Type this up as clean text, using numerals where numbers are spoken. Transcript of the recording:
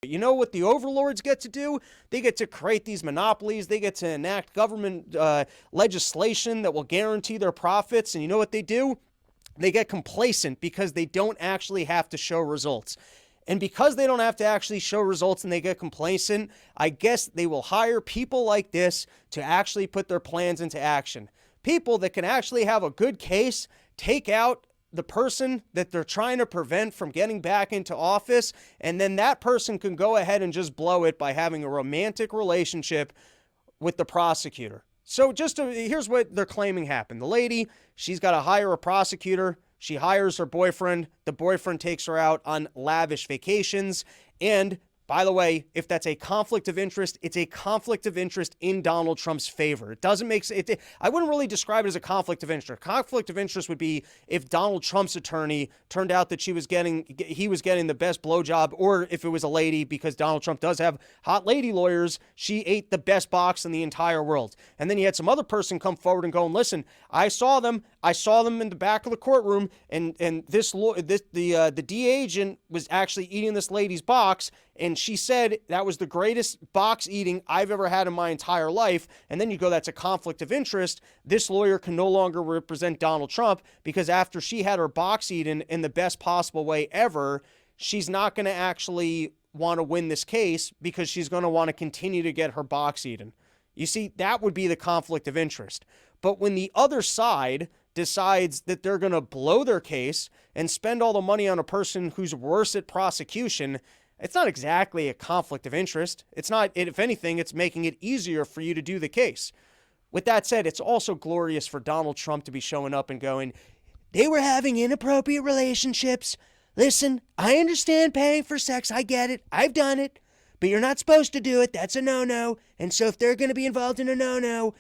You know what the overlords get to do? They get to create these monopolies. They get to enact government legislation that will guarantee their profits. And you know what they do? They get complacent because they don't actually have to show results. And because they don't have to actually show results and they get complacent, I guess they will hire people like this to actually put their plans into action. People that can actually have a good case, take out the person that they're trying to prevent from getting back into office, and then that person can go ahead and just blow it by having a romantic relationship with the prosecutor. So here's what they're claiming happened. The lady, she's got to hire a prosecutor. She hires her boyfriend. The boyfriend takes her out on lavish vacations. And by the way, if that's a conflict of interest, it's a conflict of interest in Donald Trump's favor. It doesn't make sense. I wouldn't really describe it as a conflict of interest. Conflict of interest would be if Donald Trump's attorney turned out that he was getting the best blowjob, or if it was a lady, because Donald Trump does have hot lady lawyers, she ate the best box in the entire world. And then you had some other person come forward and go, and listen, I saw them in the back of the courtroom, and the DA agent was actually eating this lady's box, and she said that was the greatest box eating I've ever had in my entire life. And then you go, that's a conflict of interest. This lawyer can no longer represent Donald Trump because after she had her box eaten in the best possible way ever, she's not going to actually want to win this case because she's going to want to continue to get her box eaten. You see, that would be the conflict of interest. But when the other side decides that they're going to blow their case and spend all the money on a person who's worse at prosecution, it's not exactly a conflict of interest. It's not, if anything, it's making it easier for you to do the case. With that said, it's also glorious for Donald Trump to be showing up and going, they were having inappropriate relationships. Listen, I understand paying for sex. I get it. I've done it. But you're not supposed to do it. That's a no-no. And so if they're going to be involved in a no-no,